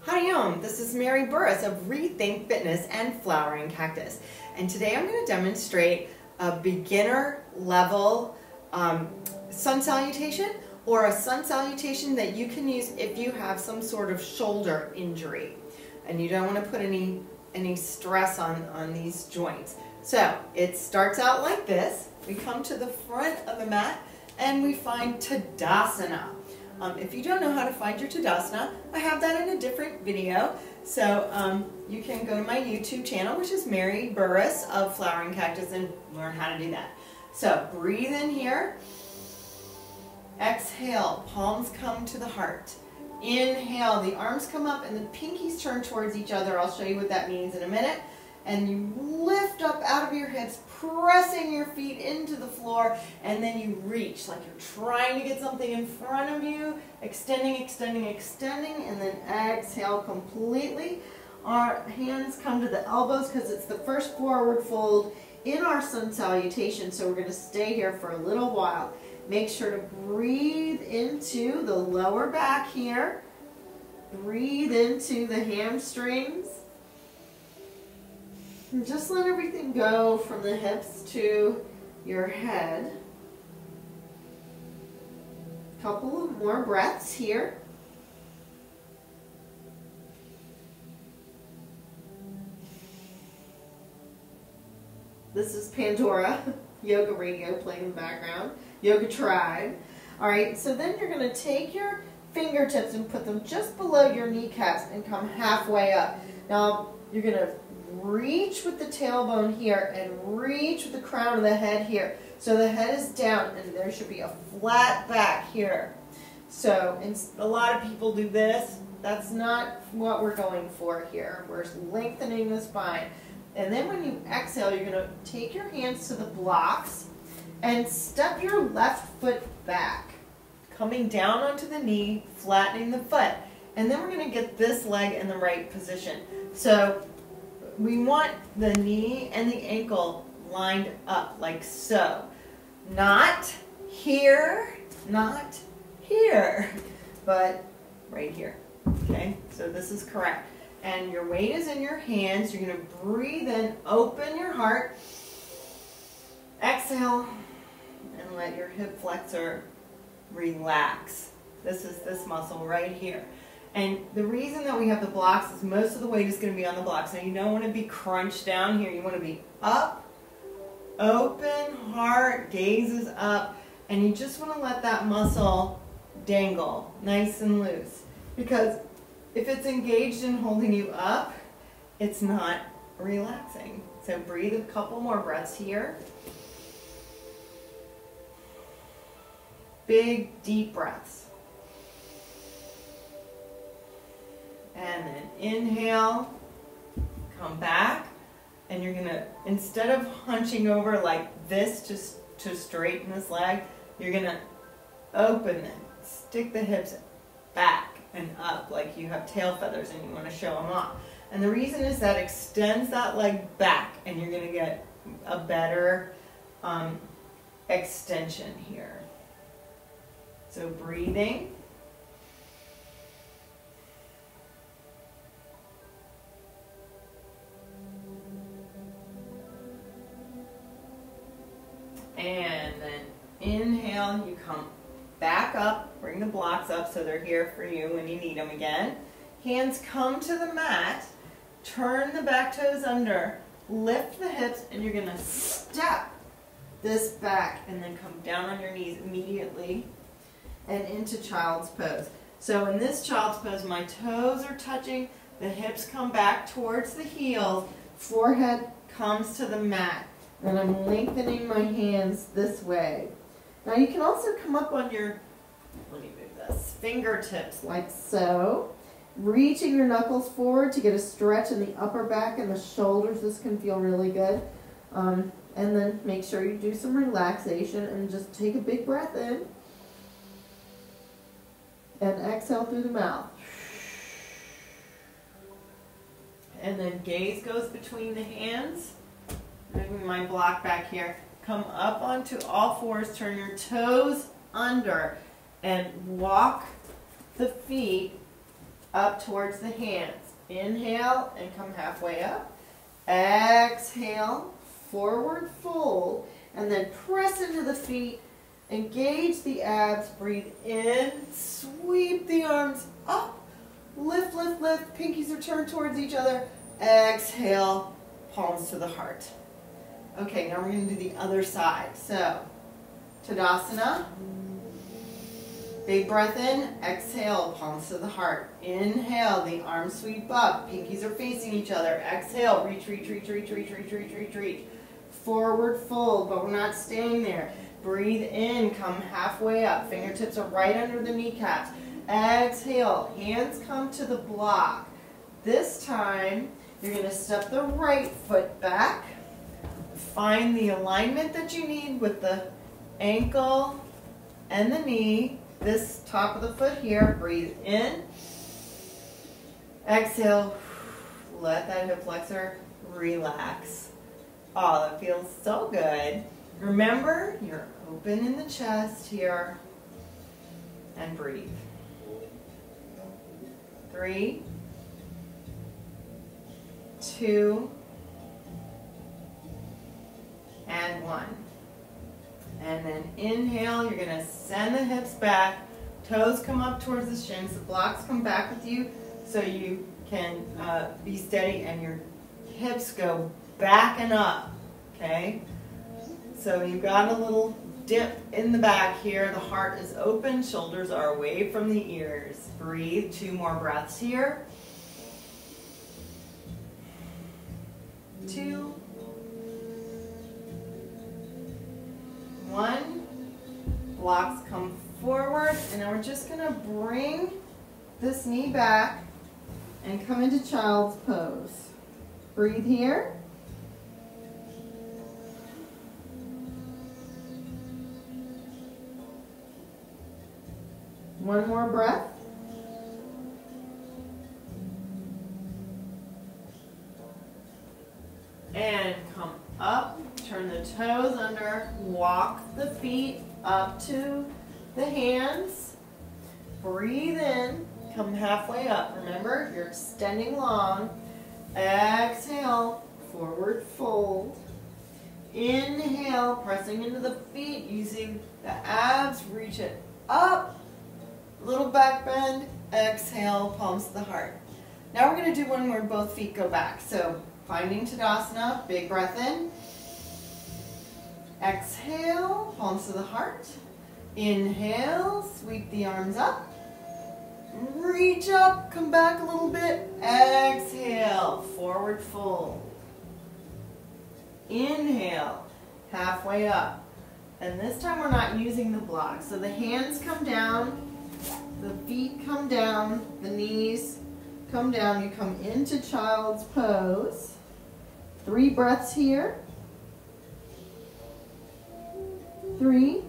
Hi, this is Mary Burris of Rethink Fitness and Flowering Cactus. And today I'm going to demonstrate a beginner level sun salutation, or a sun salutation that you can use if you have some sort of shoulder injury and you don't want to put any stress on these joints. So it starts out like this. We come to the front of the mat and we find Tadasana. If you don't know how to find your Tadasana, I have that in a different video. So you can go to my YouTube channel, which is Mary Burris of Flowering Cactus, and learn how to do that. So breathe in here. Exhale, palms come to the heart. Inhale, the arms come up and the pinkies turn towards each other. I'll show you what that means in a minute. And you lift up out of your hips, pressing your feet into the floor, and then you reach like you're trying to get something in front of you, extending, extending, extending, and then exhale completely. Our hands come to the elbows because it's the first forward fold in our sun salutation, so we're going to stay here for a little while. Make sure to breathe into the lower back here. Breathe into the hamstrings. And just let everything go from the hips to your head. Couple of more breaths here. This is Pandora, yoga radio playing in the background, Yoga Tribe. All right, so then you're going to take your fingertips and put them just below your kneecaps and come halfway up. Now you're going to reach with the tailbone here and reach with the crown of the head here. So the head is down and there should be a flat back here. So a lot of people do this. That's not what we're going for here. We're lengthening the spine. And then when you exhale, you're going to take your hands to the blocks and step your left foot back, coming down onto the knee, flattening the foot. And then we're going to get this leg in the right position. So we want the knee and the ankle lined up like so. Not here, not here, but right here. Okay, so this is correct. And your weight is in your hands. You're going to breathe in, open your heart, exhale, and let your hip flexor relax. This is this muscle right here. And the reason that we have the blocks is most of the weight is going to be on the blocks. Now you don't want to be crunched down here. You want to be up, open, heart, gaze is up, and you just want to let that muscle dangle nice and loose. Because if it's engaged in holding you up, it's not relaxing. So breathe a couple more breaths here. Big, deep breaths. And then inhale, come back, and you're going to, instead of hunching over like this to straighten this leg, you're going to open it, stick the hips back and up like you have tail feathers and you want to show them off. And the reason is that extends that leg back and you're going to get a better extension here. So breathing. And then inhale, you come back up, bring the blocks up so they're here for you when you need them again. Hands come to the mat, turn the back toes under, lift the hips, and you're going to step this back and then come down on your knees immediately and into child's pose. So in this child's pose, my toes are touching, the hips come back towards the heels, forehead comes to the mat, and I'm lengthening my hands this way. Now you can also come up on your, let me move this, fingertips like so, reaching your knuckles forward to get a stretch in the upper back and the shoulders. This can feel really good. And then make sure you do some relaxation and just take a big breath in and exhale through the mouth. And then gaze goes between the hands. Moving my block back here. Come up onto all fours, turn your toes under, and walk the feet up towards the hands. Inhale and come halfway up. Exhale, forward fold, and then press into the feet. Engage the abs, breathe in, sweep the arms up, lift, lift, lift, pinkies are turned towards each other. Exhale, palms to the heart. Okay, now we're going to do the other side. So, Tadasana. Big breath in, exhale, palms to the heart. Inhale, the arms sweep up, pinkies are facing each other. Exhale, reach, reach, reach, reach, reach, reach, reach, reach, reach. Forward fold, but we're not staying there. Breathe in, come halfway up. Fingertips are right under the kneecaps. Exhale, hands come to the block. This time, you're going to step the right foot back. Find the alignment that you need with the ankle and the knee. This top of the foot here, breathe in. Exhale, let that hip flexor relax. Oh, that feels so good. Remember, you're open in the chest here. And breathe. 3, 2, and 1. And then inhale, you're going to send the hips back, toes come up towards the shins, the blocks come back with you so you can be steady and your hips go back and up, okay? So you've got a little dip in the back here, the heart is open, shoulders are away from the ears. Breathe, 2 more breaths here. 2, 1, blocks come forward, and then we're just going to bring this knee back and come into child's pose. Breathe here. One more breath. And come up. Turn the toes under, walk the feet up to the hands. Breathe in, come halfway up. Remember, you're extending long. Exhale, forward fold. Inhale, pressing into the feet, using the abs, reach it up. Little back bend. Exhale, palms to the heart. Now we're going to do one where both feet go back. So, finding Tadasana, big breath in. Exhale, palms to the heart. Inhale, sweep the arms up. Reach up, come back a little bit. Exhale, forward fold. Inhale, halfway up. And this time we're not using the block. So the hands come down, the feet come down, the knees come down. You come into child's pose. 3 breaths here. 3,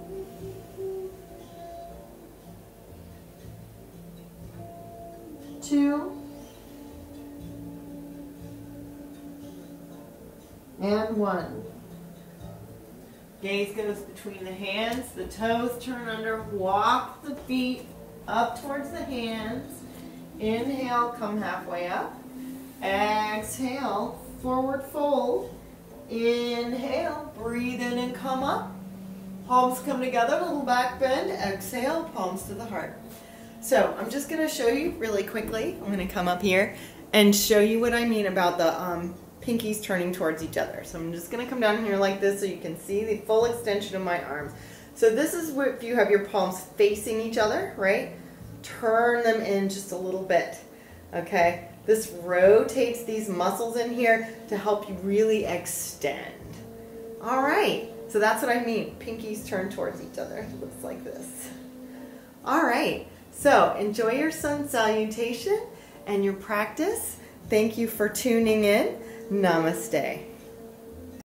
2, and 1. Gaze goes between the hands, the toes turn under, walk the feet up towards the hands. Inhale, come halfway up. Exhale, forward fold. Inhale, breathe in and come up. Palms come together, little back bend. Exhale, palms to the heart. So I'm just going to show you really quickly. I'm going to come up here and show you what I mean about the pinkies turning towards each other. So I'm just going to come down here like this so you can see the full extension of my arms. So this is what, if you have your palms facing each other, right? Turn them in just a little bit, okay? This rotates these muscles in here to help you really extend. All right. So that's what I mean. Pinkies turn towards each other. It looks like this. All right. So enjoy your sun salutation and your practice. Thank you for tuning in. Namaste.